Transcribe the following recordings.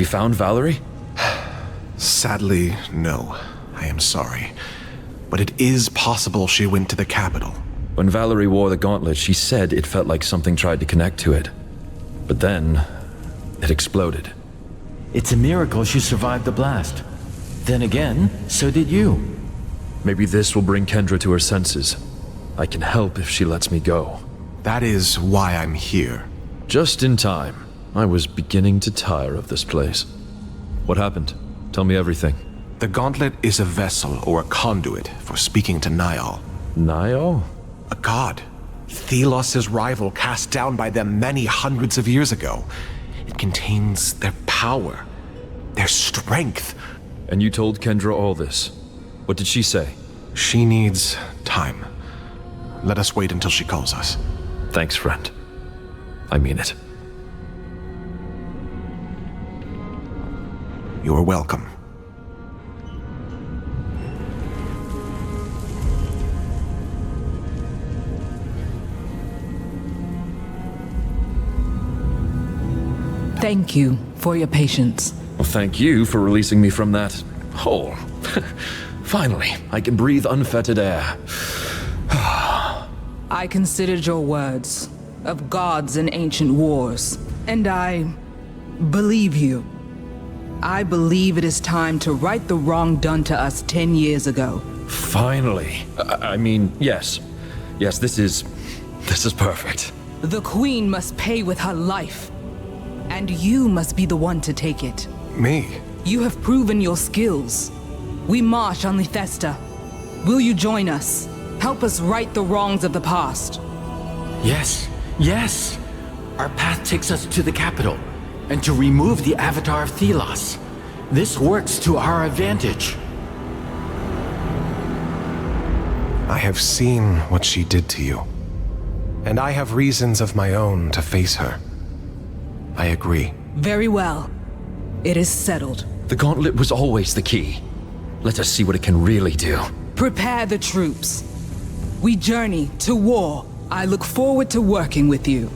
you found Valerie? Sadly, no. I am sorry. But it is possible she went to the capital. When Valerie wore the gauntlet, she said it felt like something tried to connect to it. But then, it exploded. It's a miracle she survived the blast. Then again, so did you. Maybe this will bring Kendra to her senses. I can help if she lets me go. That is why I'm here. Just in time. I was beginning to tire of this place. What happened? Tell me everything. The gauntlet is a vessel or a conduit for speaking to Niall. Niall? A god. Thelos' rival cast down by them many hundreds of years ago. It contains their power, their strength. And you told Kendra all this. What did she say? She needs time. Let us wait until she calls us. Thanks, friend. I mean it. You're welcome. Thank you for your patience. Well, thank you for releasing me from that hole. Finally, I can breathe unfettered air. I considered your words of gods and ancient wars, and I believe you. I believe it is time to right the wrong done to us 10 years ago. Finally. I mean, yes. Yes, this is perfect. The Queen must pay with her life, and you must be the one to take it. Me? You have proven your skills. We march on Lethesta. Will you join us? Help us right the wrongs of the past. Yes, yes. Our path takes us to the capital, and to remove the avatar of Thelos. This works to our advantage. I have seen what she did to you. And I have reasons of my own to face her. I agree. Very well. It is settled. The gauntlet was always the key. Let us see what it can really do. Prepare the troops. We journey to war. I look forward to working with you,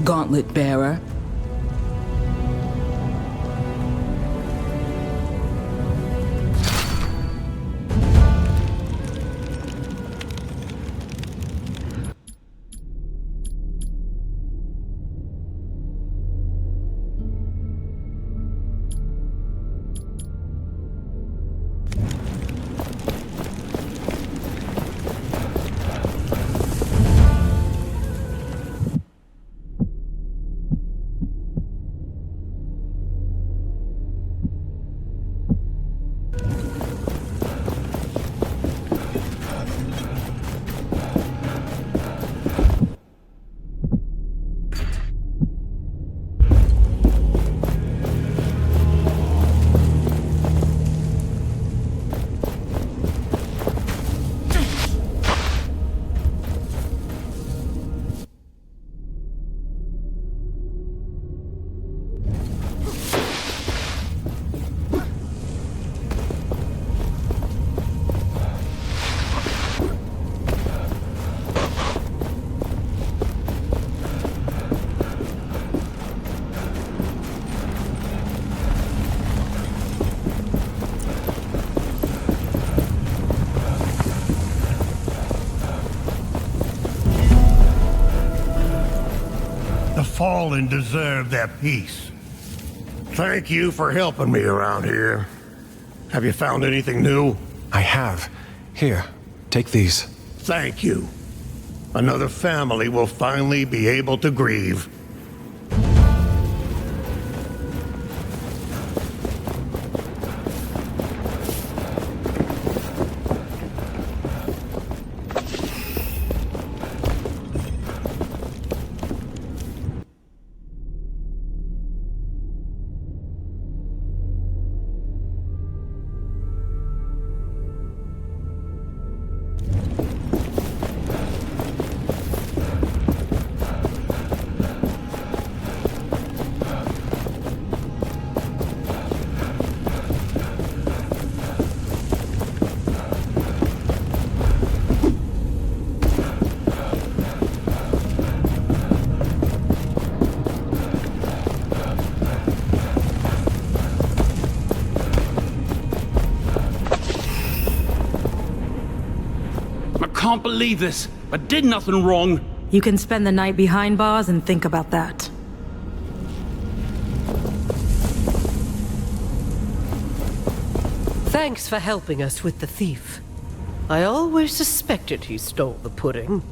Gauntlet Bearer. The fallen deserve their peace. Thank you for helping me around here. Have you found anything new? I have. Here, take these. Thank you. Another family will finally be able to grieve. can't believe this. I did nothing wrong. You can spend the night behind bars and think about that. Thanks for helping us with the thief. I always suspected he stole the pudding.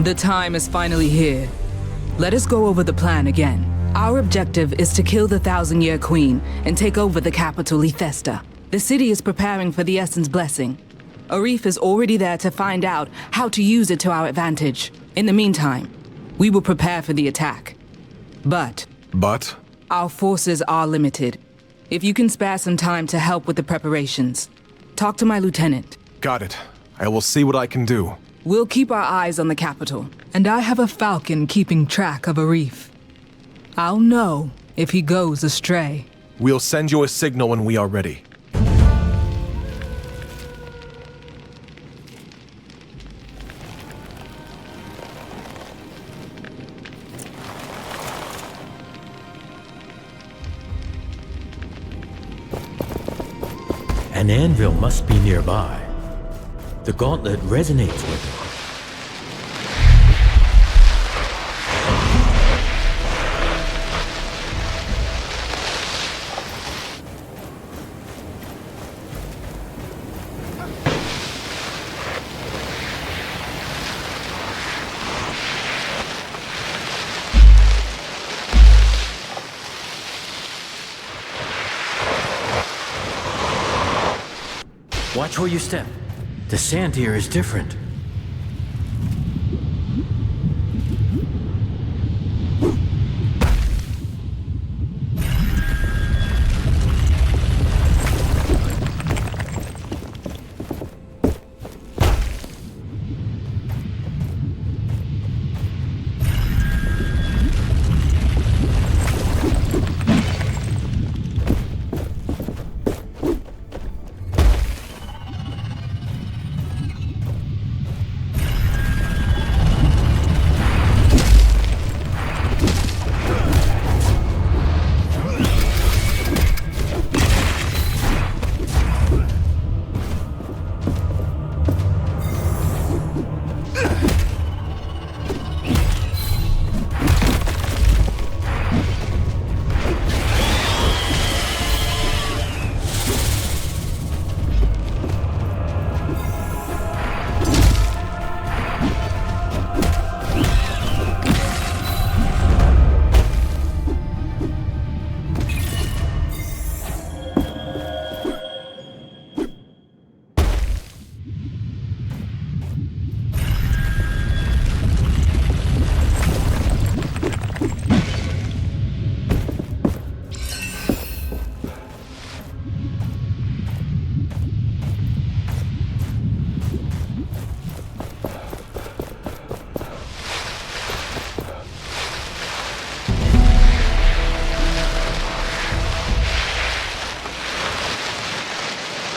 The time is finally here. Let us go over the plan again. Our objective is to kill the Thousand-Year Queen and take over the capital, Lethesta. The city is preparing for the Essence Blessing. Arif is already there to find out how to use it to our advantage. In the meantime, we will prepare for the attack. But our forces are limited. If you can spare some time to help with the preparations, talk to my lieutenant. Got it. I will see what I can do. We'll keep our eyes on the capital, and I have a falcon keeping track of Arif. I'll know if he goes astray. We'll send you a signal when we are ready. An anvil must be nearby. The gauntlet resonates with it. Watch where you step. The sand here is different.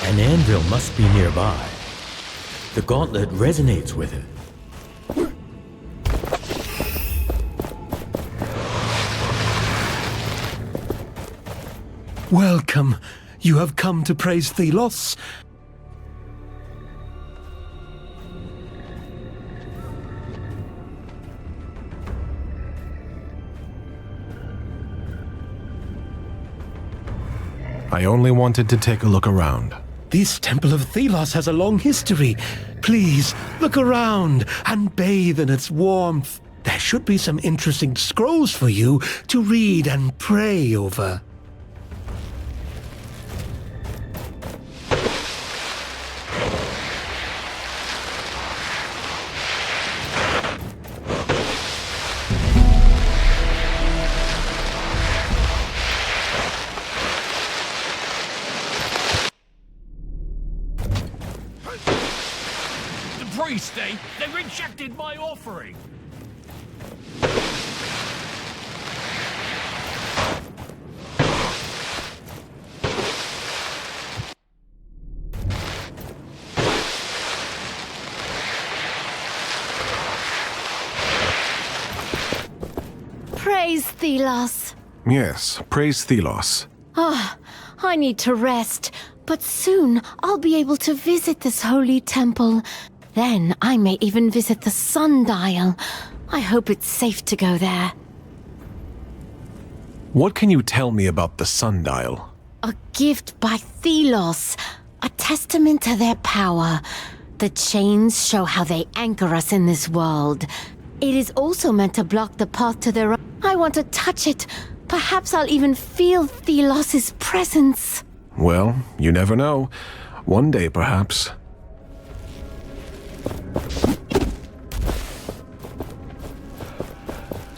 An anvil must be nearby. The gauntlet resonates with it. Welcome. You have come to praise Thelos. I only wanted to take a look around. This Temple of Thelos has a long history. Please, look around and bathe in its warmth. There should be some interesting scrolls for you to read and pray over. They rejected my offering! Praise Thelos. Yes, praise Thelos. I need to rest, but soon I'll be able to visit this holy temple. Then I may even visit the sundial. I hope it's safe to go there. What can you tell me about the sundial? A gift by Thelos, a testament to their power. The chains show how they anchor us in this world. It is also meant to block the path to their own. I want to touch it. Perhaps I'll even feel Thelos' presence. Well, you never know. One day, perhaps.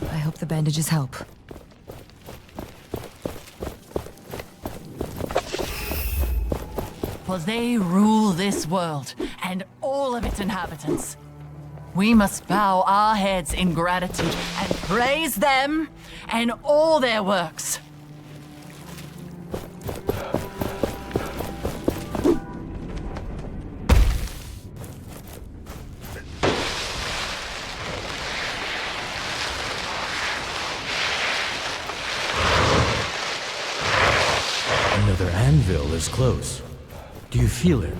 I hope the bandages help. For they rule this world and all of its inhabitants. We must bow our heads in gratitude and praise them and all their works. Another anvil is close. Do you feel it?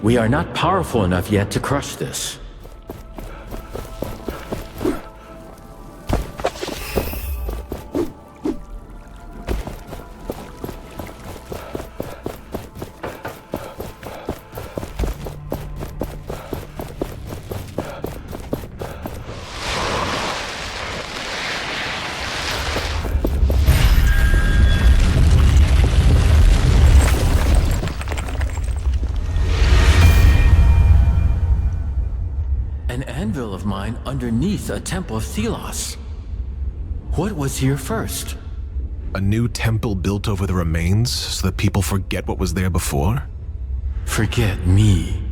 We are not powerful enough yet to crush this. An anvil of mine underneath a temple of Thelos. What was here first? A new temple built over the remains so that people forget what was there before? Forget me.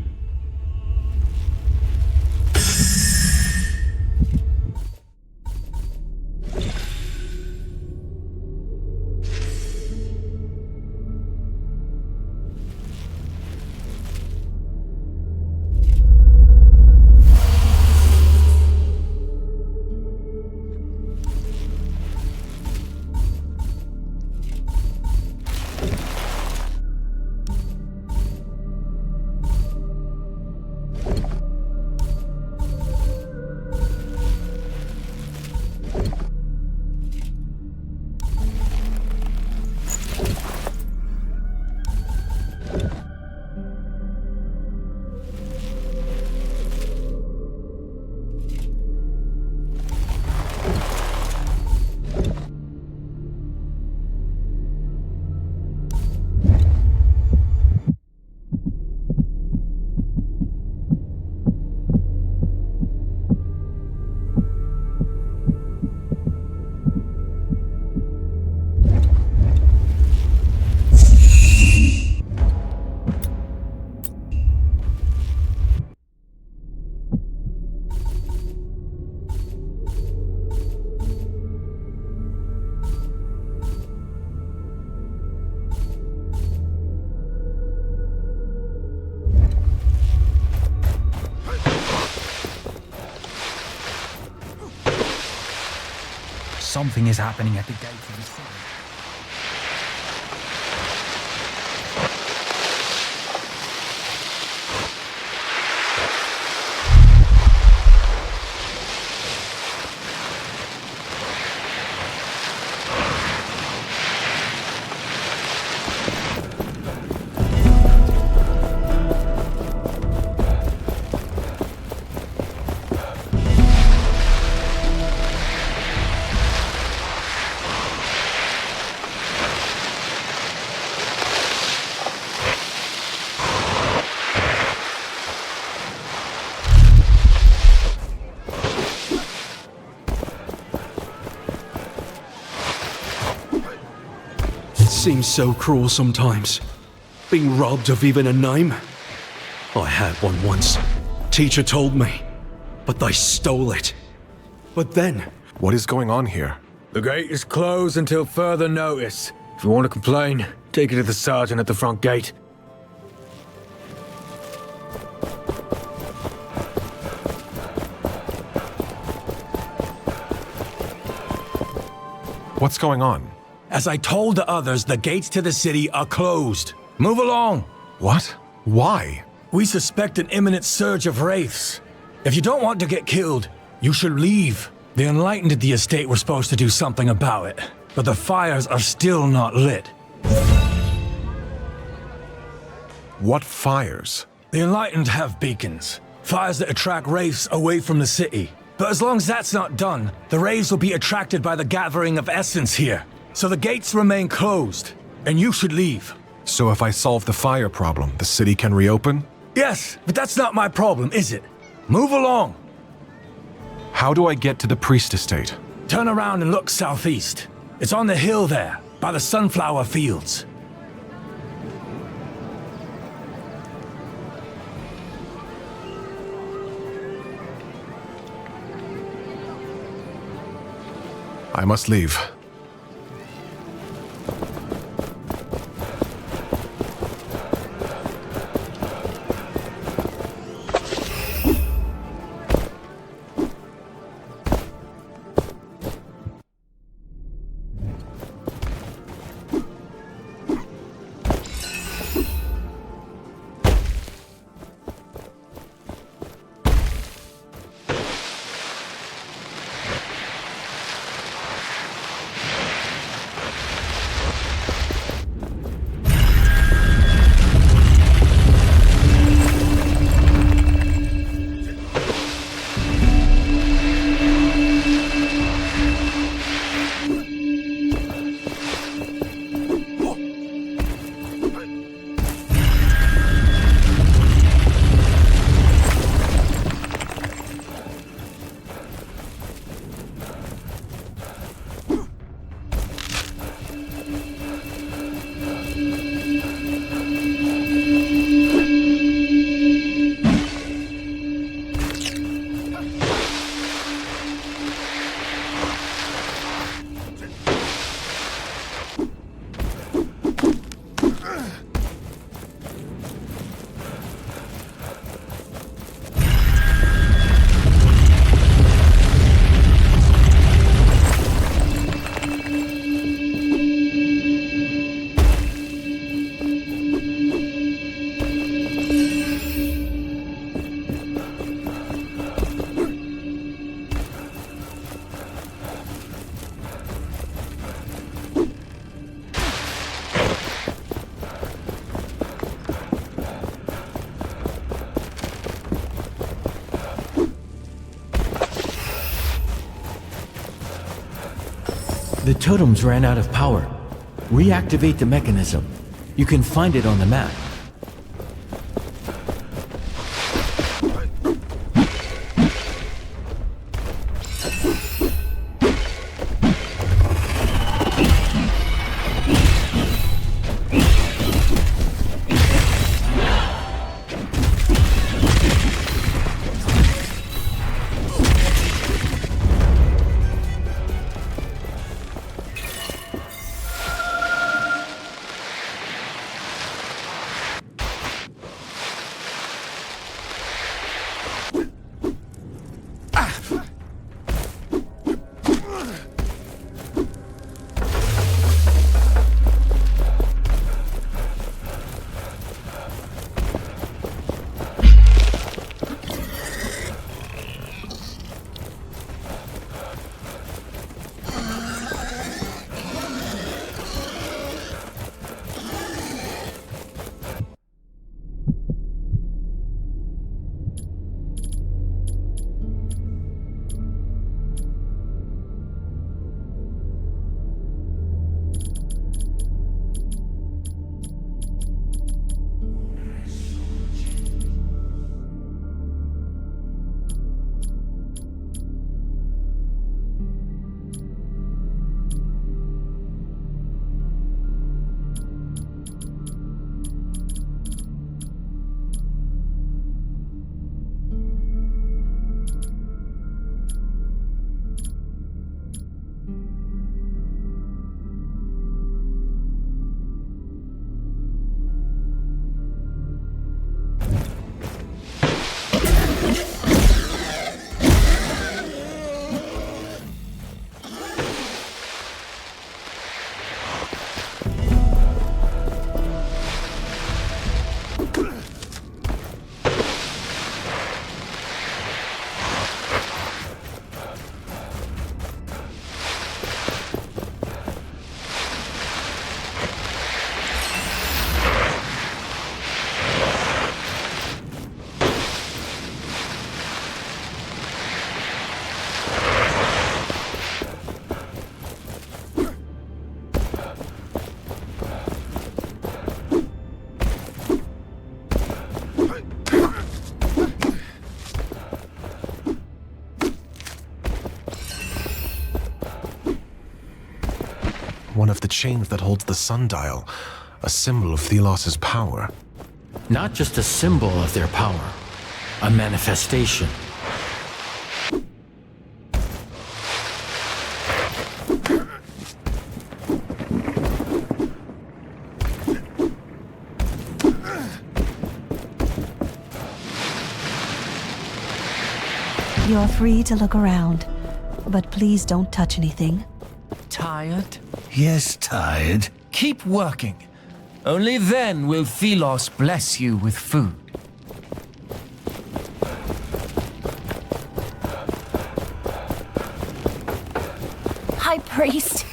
Something is happening at the gate of the city. Seems so cruel sometimes. Being robbed of even a name. I had one once. Teacher told me. But they stole it. But then... What is going on here? The gate is closed until further notice. If you want to complain, take it to the sergeant at the front gate. What's going on? As I told the others, the gates to the city are closed. Move along! What? Why? We suspect an imminent surge of wraiths. If you don't want to get killed, you should leave. The Enlightened at the estate were supposed to do something about it, but the fires are still not lit. What fires? The Enlightened have beacons. Fires that attract wraiths away from the city. But as long as that's not done, the wraiths will be attracted by the gathering of essence here. So the gates remain closed, and you should leave. So if I solve the fire problem, the city can reopen? Yes, but that's not my problem, is it? Move along. How do I get to the priest estate? Turn around and look southeast. It's on the hill there, by the sunflower fields. I must leave. The totems ran out of power. Reactivate the mechanism. You can find it on the map. One of the chains that holds the sundial, a symbol of Thelos's power. Not just a symbol of their power, a manifestation. You're free to look around, but please don't touch anything. Tired? Yes, tired. Keep working. Only then will Thelos bless you with food. High Priest,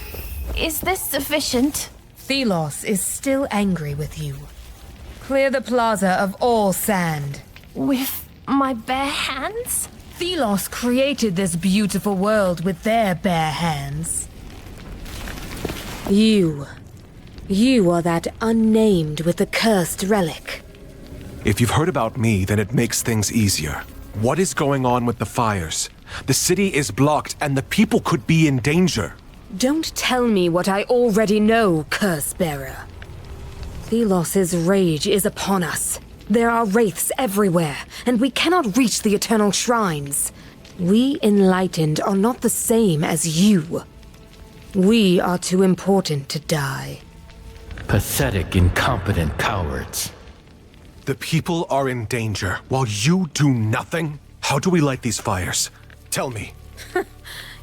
is this sufficient? Thelos is still angry with you. Clear the plaza of all sand. With my bare hands? Thelos created this beautiful world with their bare hands. You are that unnamed with the cursed relic. If you've heard about me, then it makes things easier. What is going on with the fires? The city is blocked and the people could be in danger. Don't tell me what I already know, Curse-bearer. Thelos's rage is upon us. There are wraiths everywhere, and we cannot reach the Eternal Shrines. We Enlightened are not the same as you. We are too important to die. Pathetic, incompetent cowards. The people are in danger, while you do nothing? How do we light these fires? Tell me.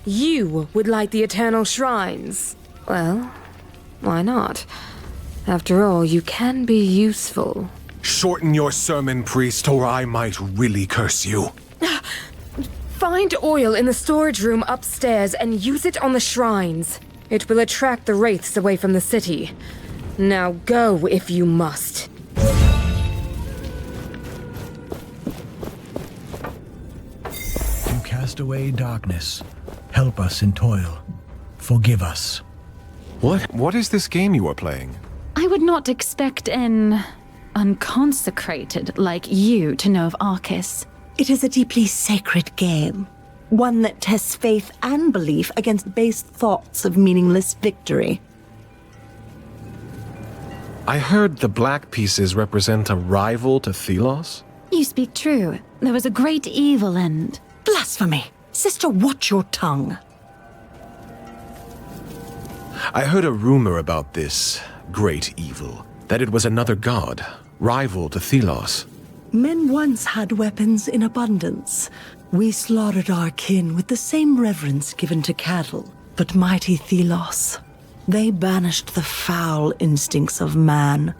You would light the Eternal Shrines. Well, why not? After all, you can be useful. Shorten your sermon, priest, or I might really curse you. Find oil in the storage room upstairs and use it on the shrines. It will attract the wraiths away from the city. Now go if you must. You cast away darkness. Help us in toil. forgive us. What is this game you are playing? I would not expect an unconsecrated like you to know of Arcus. It is a deeply sacred game. One that tests faith and belief against base thoughts of meaningless victory. I heard the black pieces represent a rival to Thelos? You speak true. There was a great evil and... Blasphemy! Sister, watch your tongue. I heard a rumor about this great evil, that it was another god, rival to Thelos. Men once had weapons in abundance. We slaughtered our kin with the same reverence given to cattle. But mighty Thelos, they banished the foul instincts of man.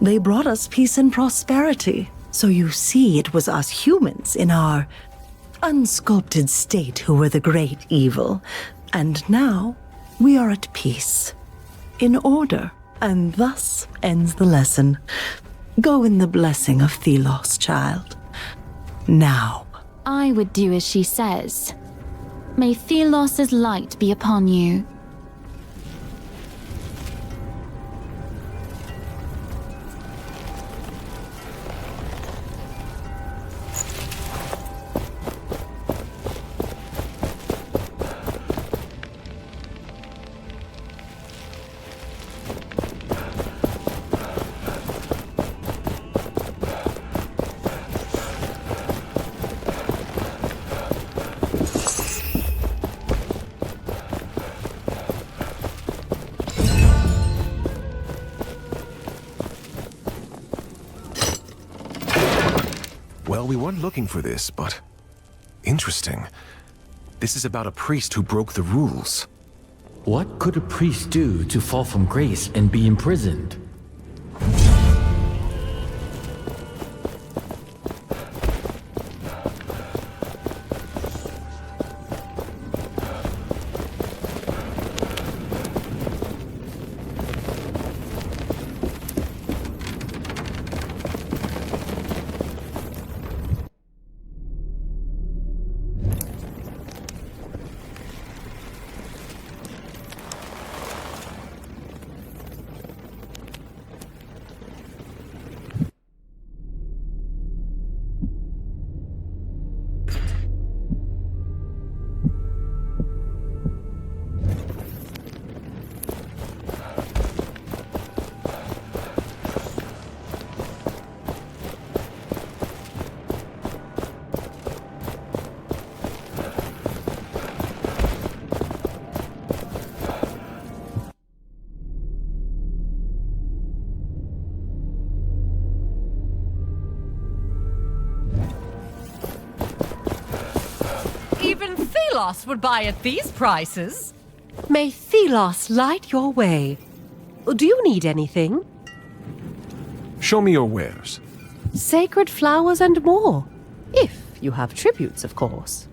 They brought us peace and prosperity. So you see, it was us humans in our unsculpted state who were the great evil. And now, we are at peace. In order. And thus ends the lesson. Go in the blessing of Thelos, child. Now. I would do as she says. May Thelos' light be upon you. Well, we weren't looking for this, but... interesting. This is about a priest who broke the rules. What could a priest do to fall from grace and be imprisoned? Even Thelos would buy at these prices. May Thelos light your way. Do you need anything? Show me your wares. Sacred flowers and more. If you have tributes, of course.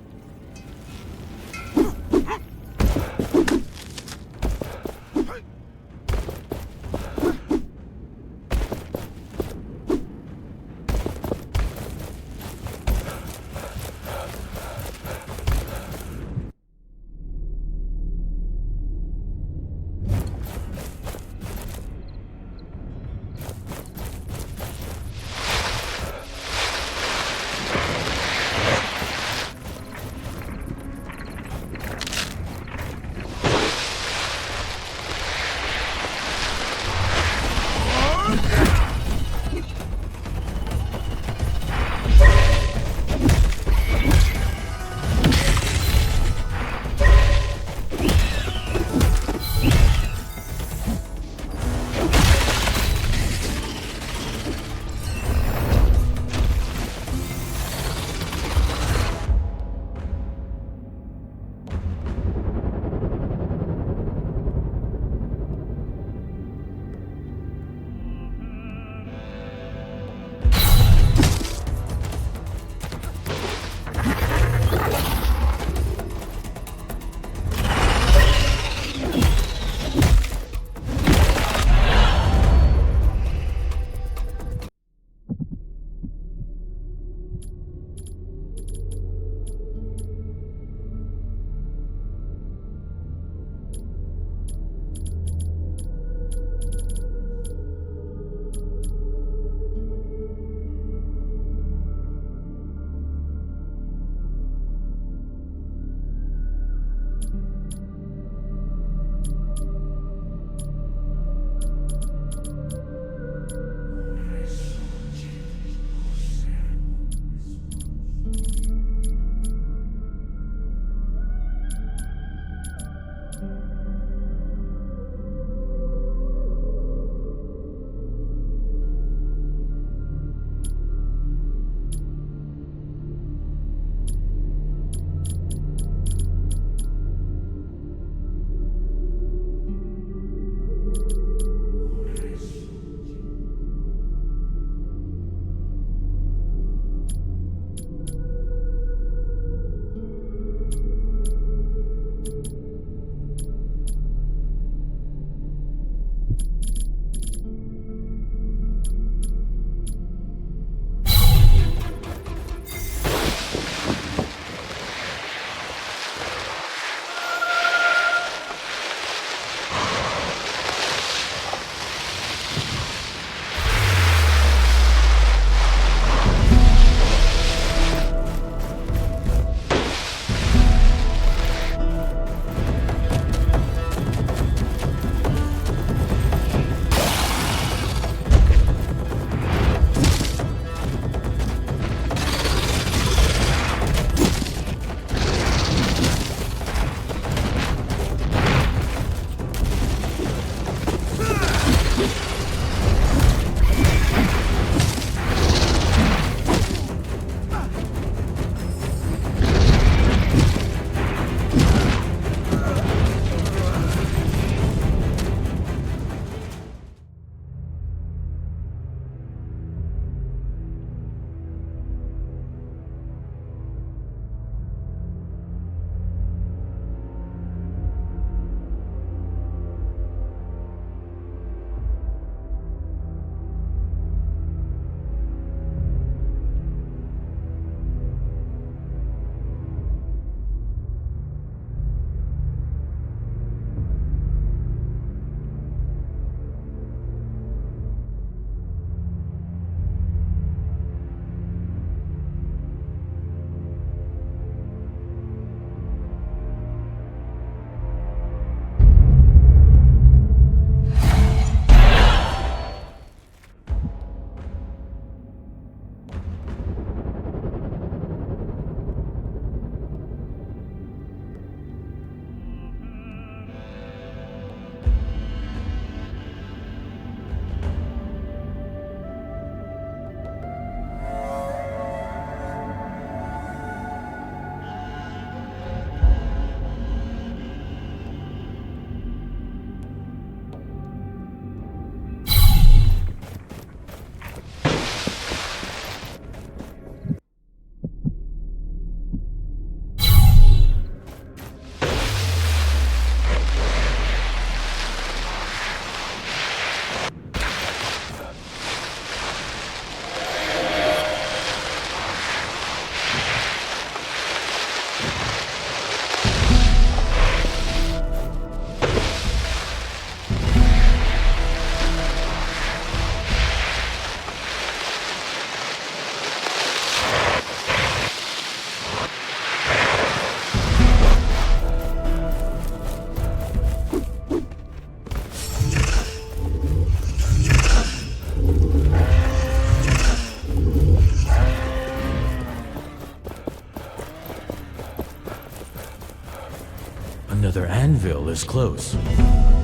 Another anvil is close.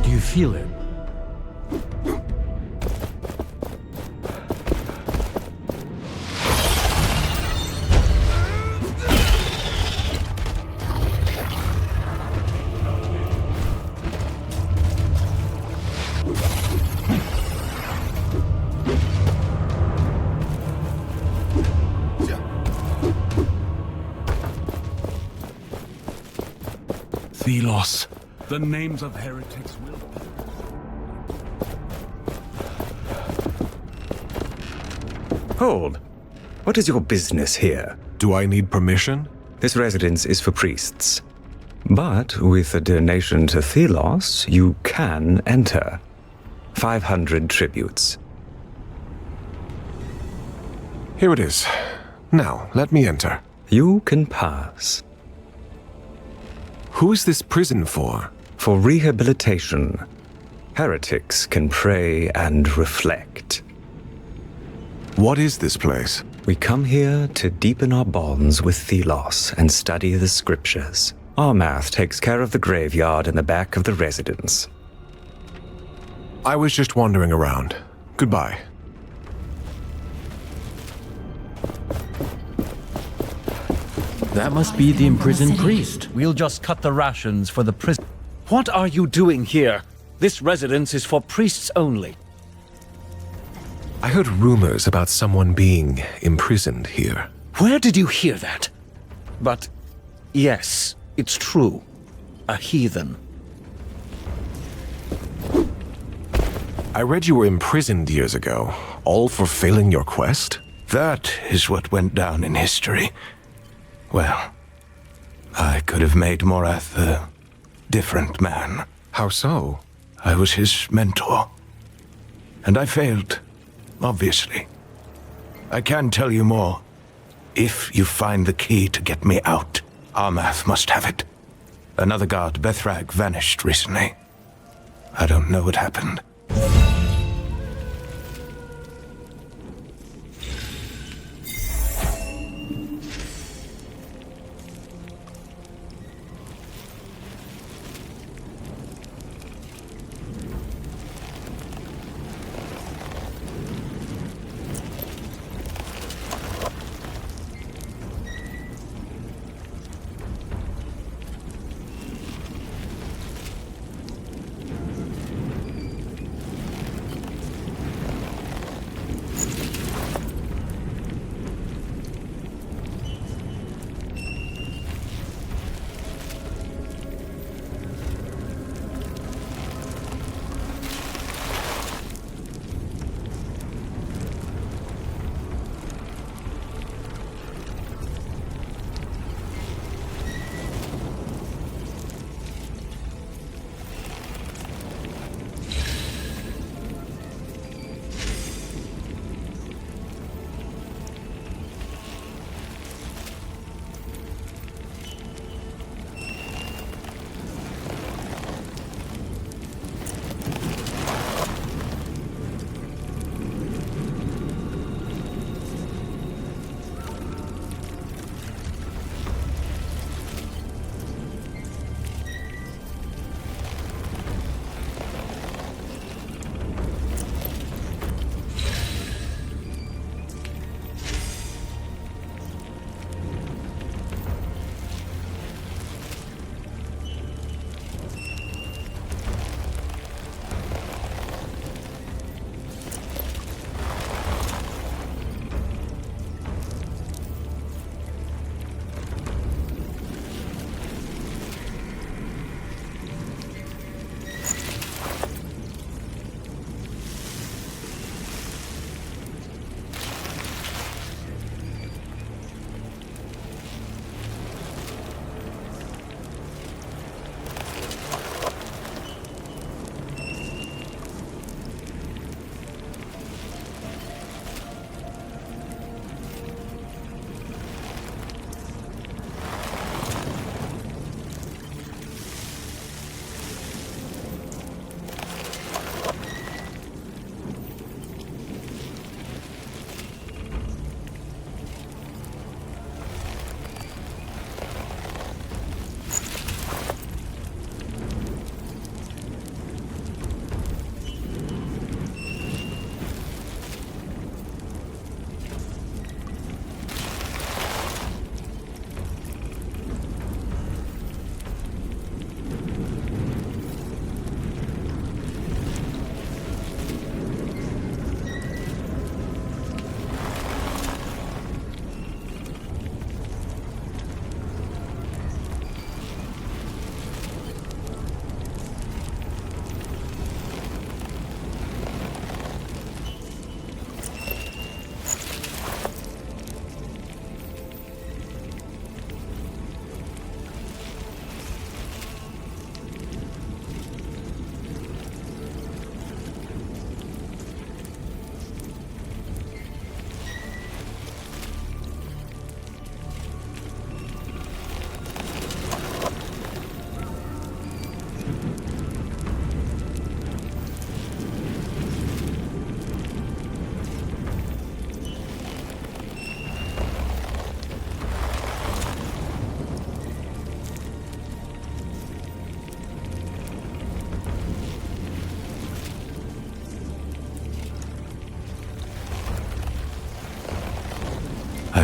Do you feel it? Thelos, the names of heretics will... Hold. What is your business here? Do I need permission? This residence is for priests. But with a donation to Thelos, you can enter. 500 tributes. Here it is. Now, let me enter. You can pass. Who is this prison for? For rehabilitation. Heretics can pray and reflect. What is this place? We come here to deepen our bonds with Thelos and study the scriptures. Our math takes care of the graveyard in the back of the residence. I was just wandering around. Goodbye. That must be the imprisoned priest. We'll just cut the rations for the prison. What are you doing here? This residence is for priests only. I heard rumors about someone being imprisoned here. Where did you hear that? But yes, it's true. A heathen. I read you were imprisoned years ago, all for failing your quest? That is what went down in history. Well, I could have made Morath a different man. How so? I was his mentor. And I failed, obviously. I can tell you more. If you find the key to get me out, Armath must have it. Another guard, Bethrag, vanished recently. I don't know what happened.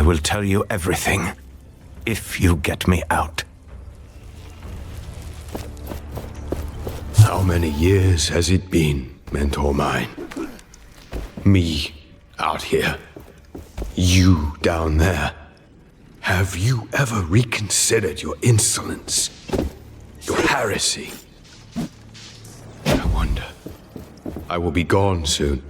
will tell you everything, if you get me out. How many years has it been, mentor mine? Me out here. You down there. Have you ever reconsidered your insolence? Your heresy? I wonder. I will be gone soon.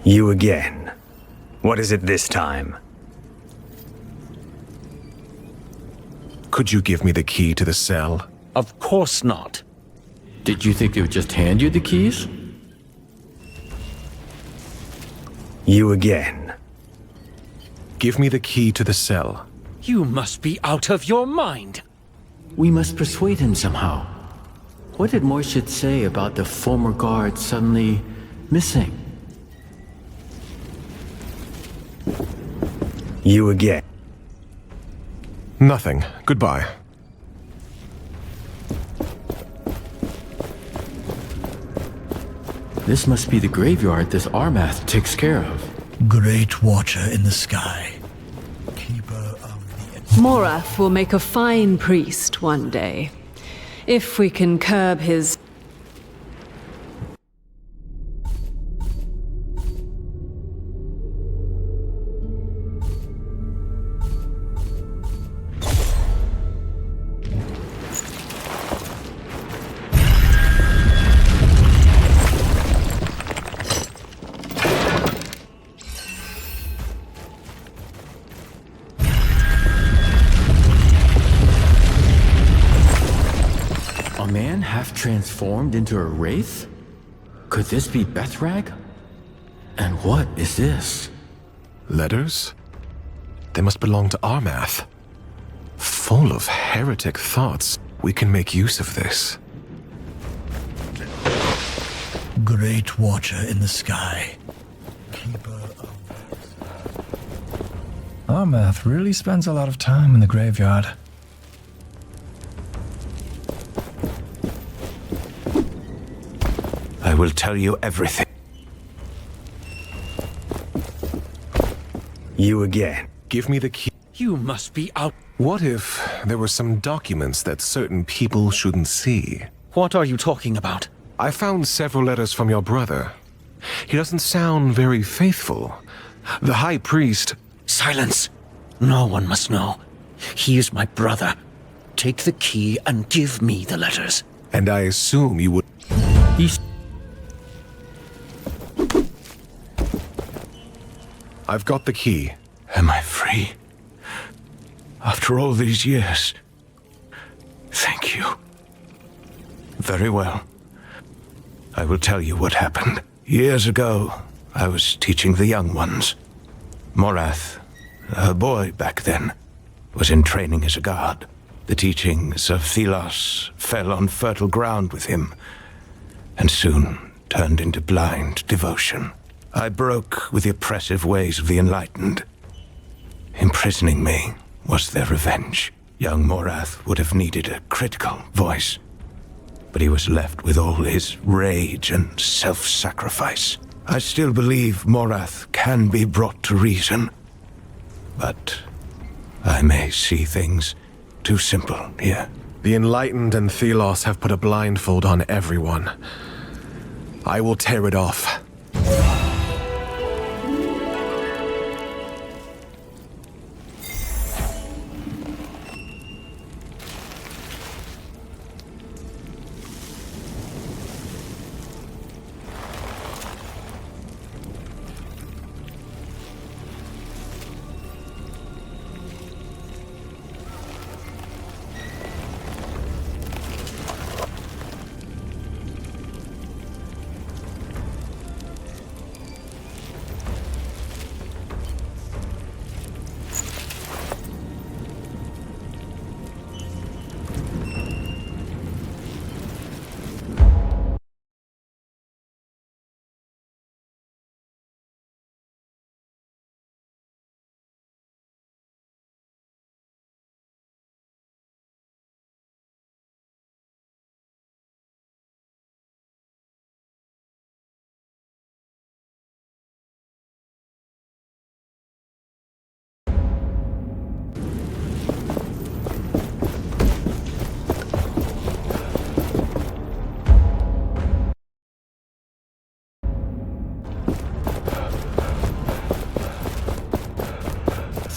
You again. What is it this time? Could you give me the key to the cell? Of course not. Did you think they would just hand you the keys? You again. Give me the key to the cell. You must be out of your mind. We must persuade him somehow. What did Morshid say about the former guard suddenly missing? You again. Nothing. Goodbye. This must be the graveyard this Armath takes care of. Great Watcher in the sky. Morath will make a fine priest one day. If we can curb his... Transformed into a wraith? Could this be Bethrag? And what is this? Letters? They must belong to Armath. Full of heretic thoughts. We can make use of this. Great Watcher in the sky. Armath really spends a lot of time in the graveyard. I will tell you everything. You again. Give me the key. You must be out. What if there were some documents that certain people shouldn't see? What are you talking about? I found several letters from your brother. He doesn't sound very faithful. The High Priest... Silence! No one must know. He is my brother. Take the key and give me the letters. And I assume you would... He's... I've got the key. Am I free? After all these years? Thank you. Very well. I will tell you what happened. Years ago, I was teaching the young ones. Morath, a boy back then, was in training as a guard. The teachings of Thelos fell on fertile ground with him. and soon turned into blind devotion. I broke with the oppressive ways of the Enlightened. Imprisoning me was their revenge. Young Morath would have needed a critical voice, but he was left with all his rage and self-sacrifice. I still believe Morath can be brought to reason, but I may see things too simple here. The Enlightened and Thelos have put a blindfold on everyone. I will tear it off.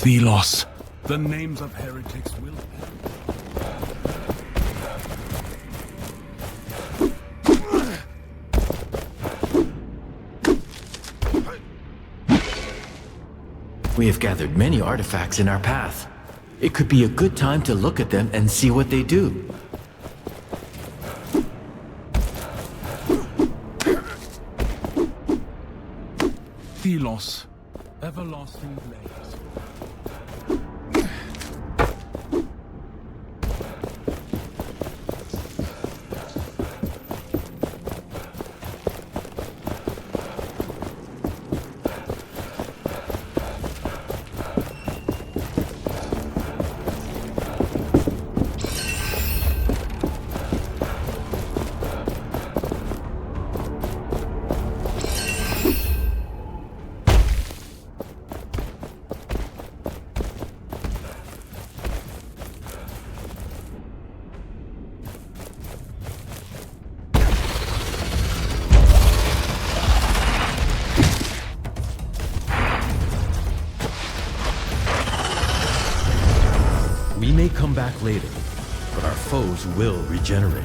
Thelos. The names of heretics will... We have gathered many artifacts in our path. It could be a good time to look at them and see what they do. Thelos. Everlasting blaze. We may come back later, but our foes will regenerate.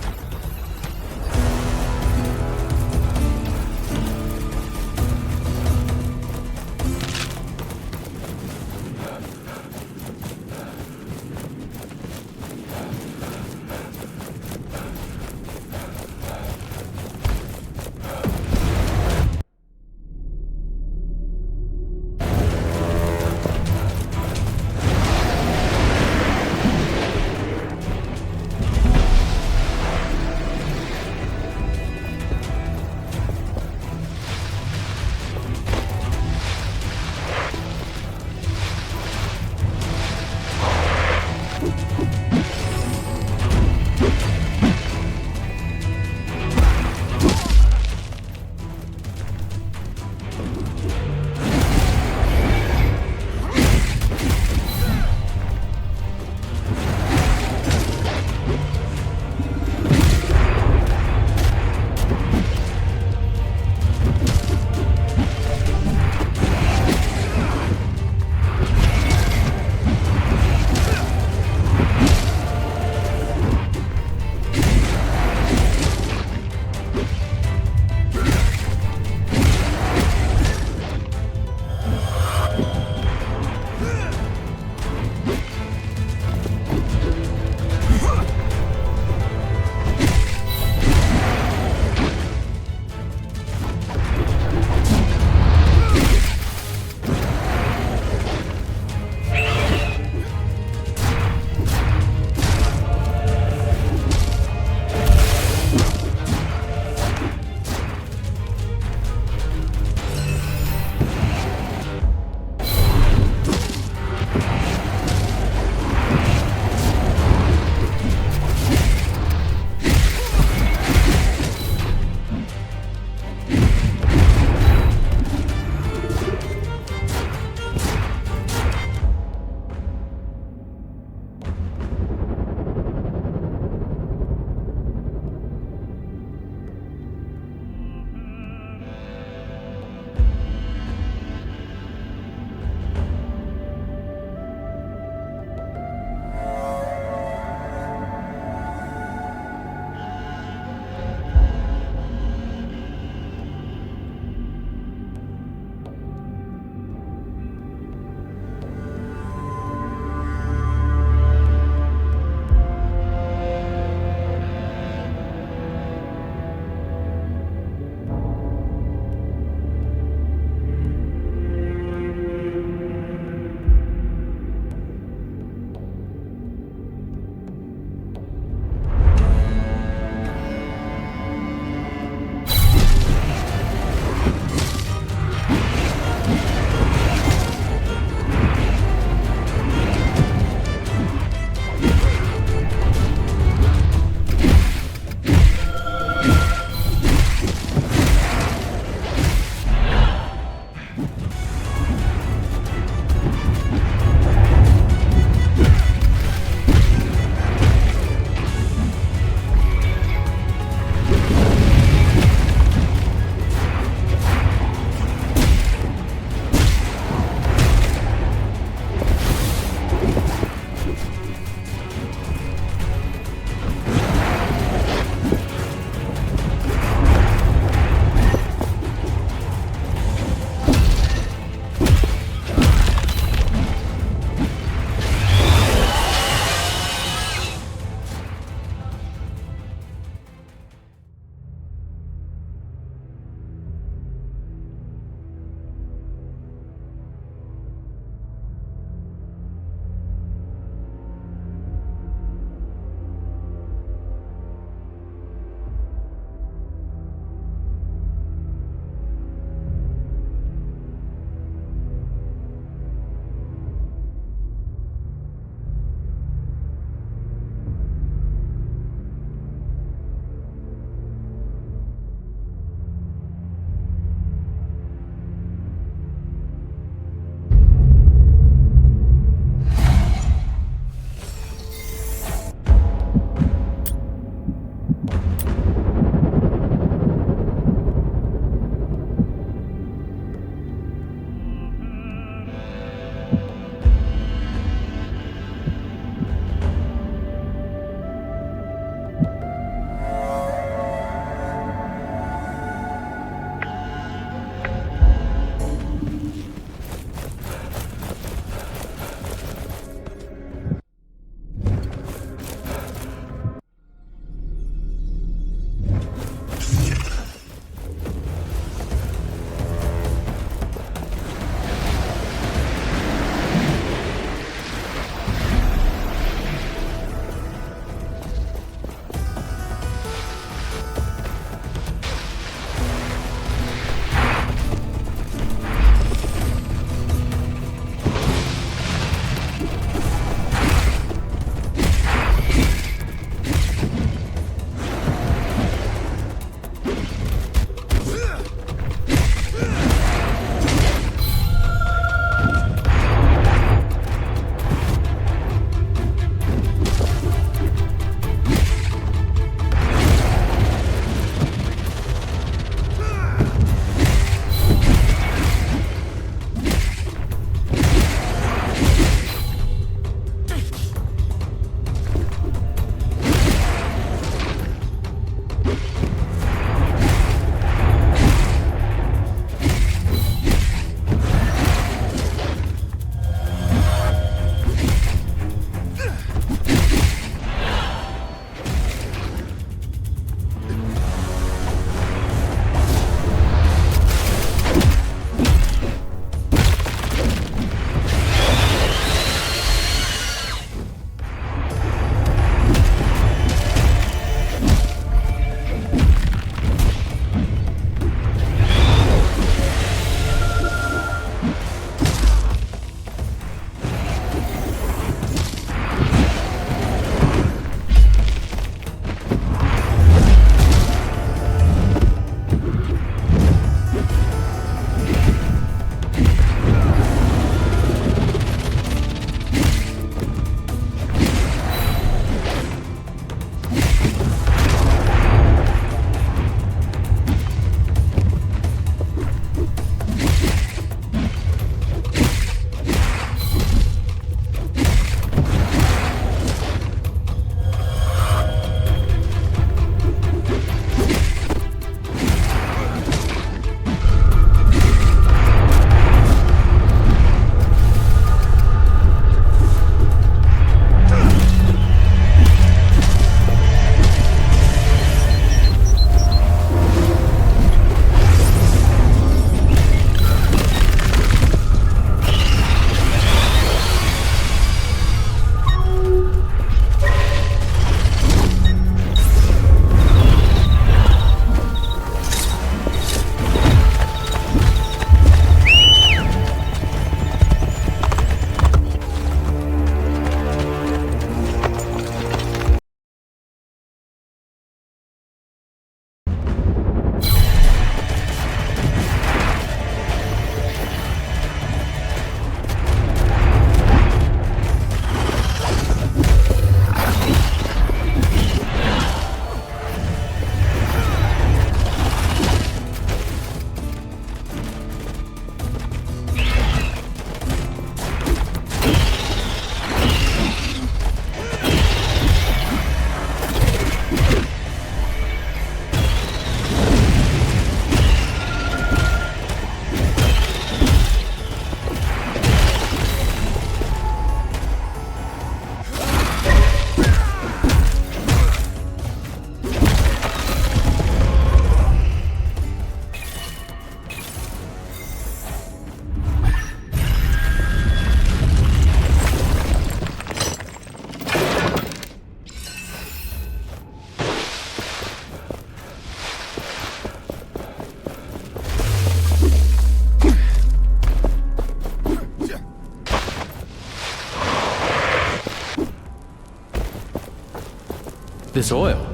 this oil.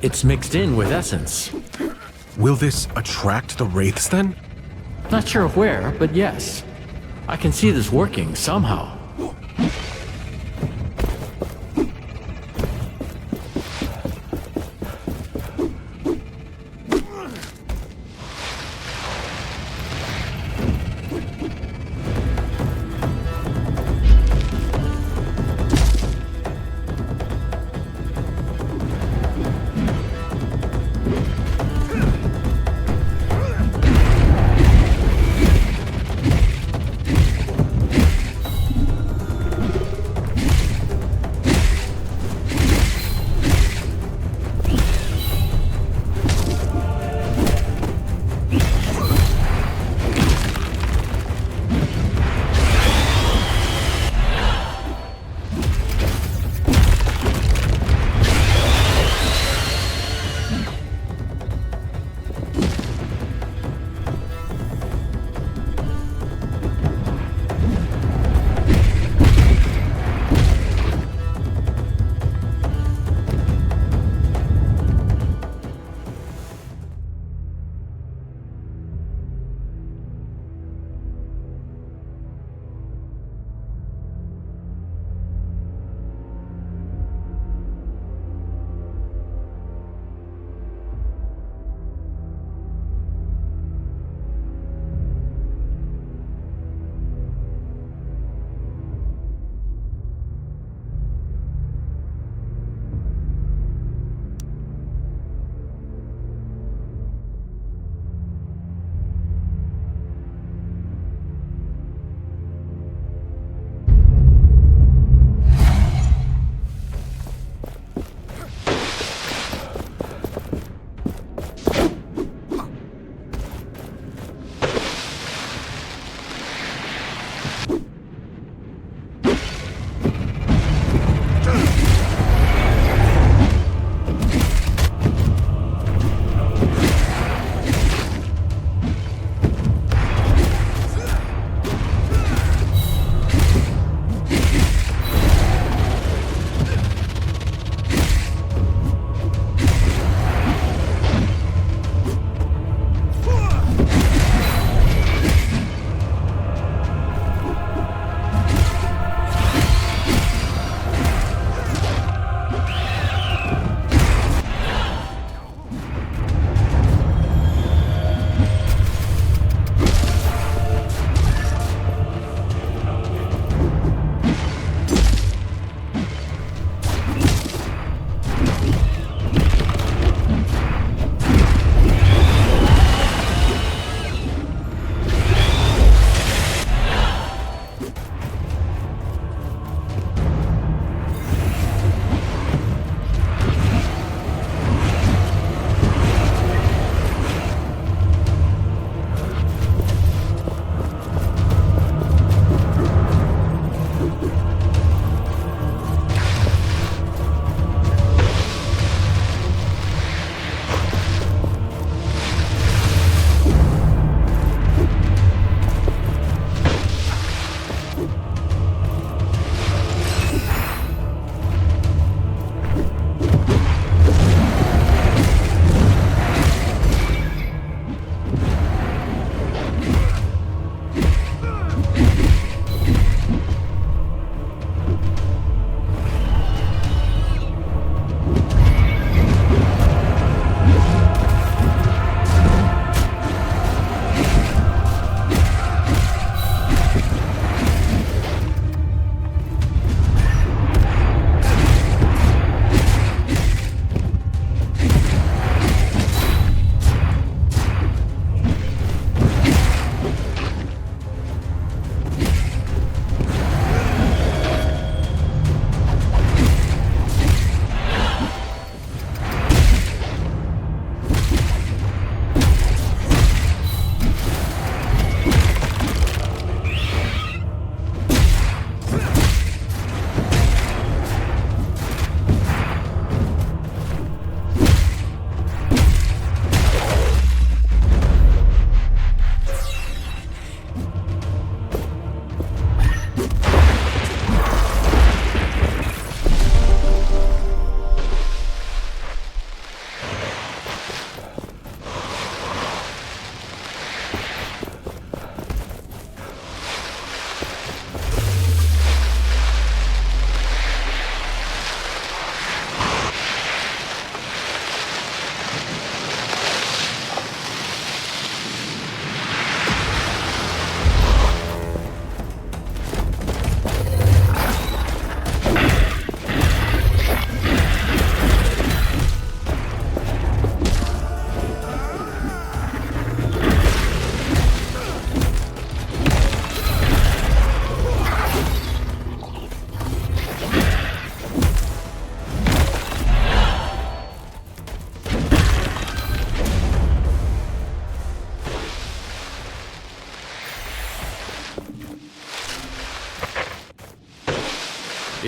It's mixed in with essence. Will this attract the wraiths then? Not sure where, but yes. I can see this working somehow.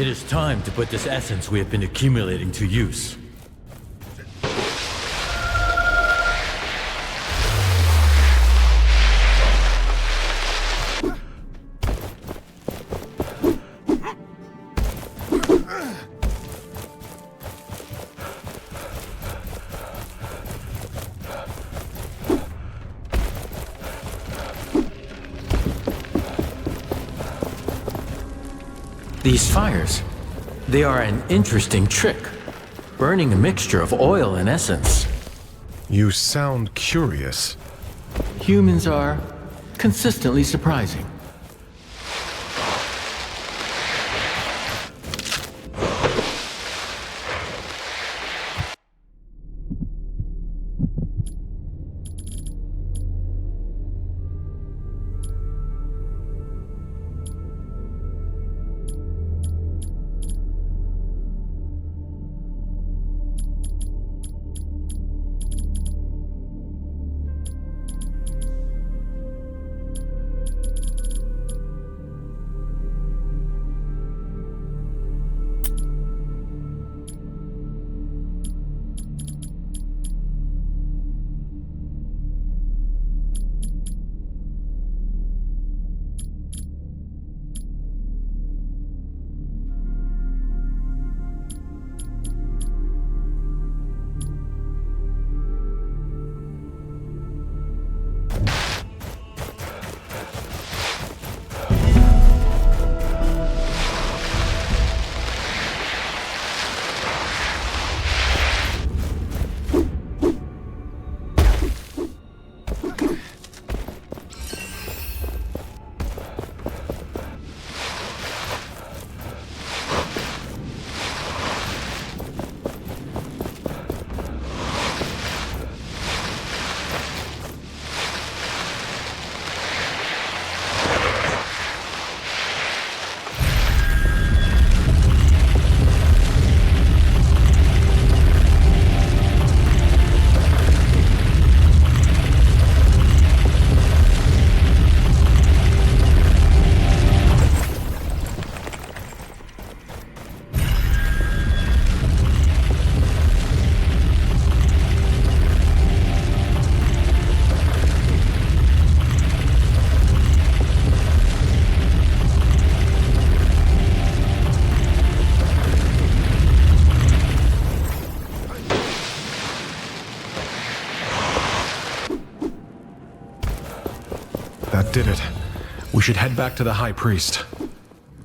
It is time to put this essence we have been accumulating to use. These fires, they are an interesting trick, burning a mixture of oil and essence. You sound curious. Humans are consistently surprising. That did it. We should head back to the High Priest.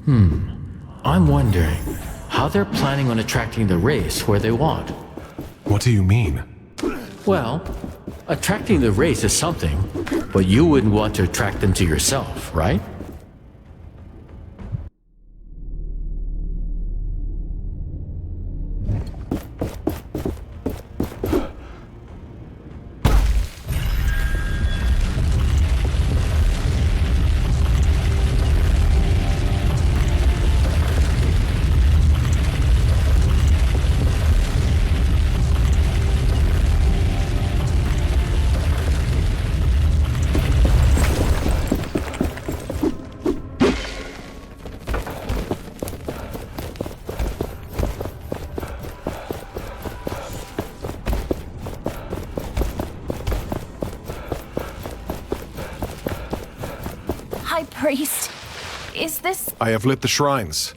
I'm wondering how they're planning on attracting the race where they want. What do you mean? Well, attracting the race is something, but you wouldn't want to attract them to yourself, right? High Priest, is this... I have lit the shrines.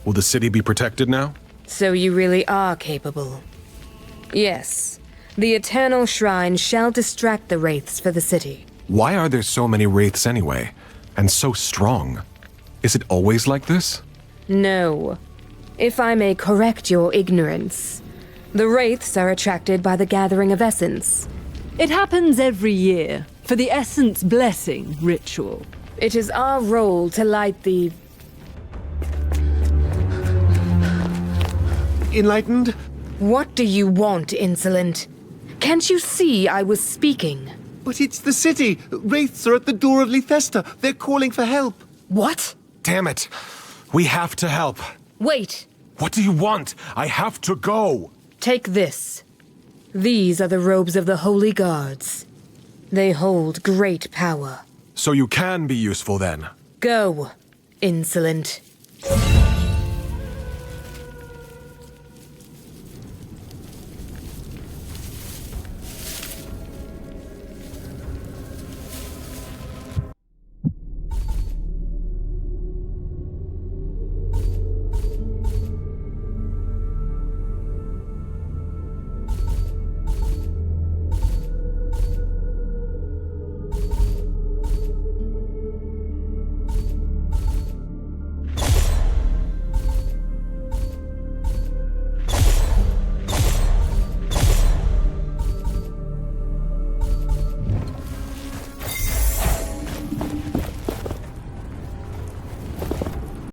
Will the city be protected now? So you really are capable. Yes, the Eternal Shrine shall distract the Wraiths for the city. Why are there so many wraiths anyway? And so strong? Is it always like this? No. If I may correct your ignorance, the Wraiths are attracted by the gathering of essence. It happens every year for the Essence Blessing ritual. It is our role to light the... Enlightened? What do you want, insolent? Can't you see I was speaking? But it's the city. Wraiths are at the door of Lethesta. They're calling for help. What? Damn it. We have to help. Wait. What do you want? I have to go. Take this. These are the robes of the Holy Guards. They hold great power. So you can be useful then? Go, insolent.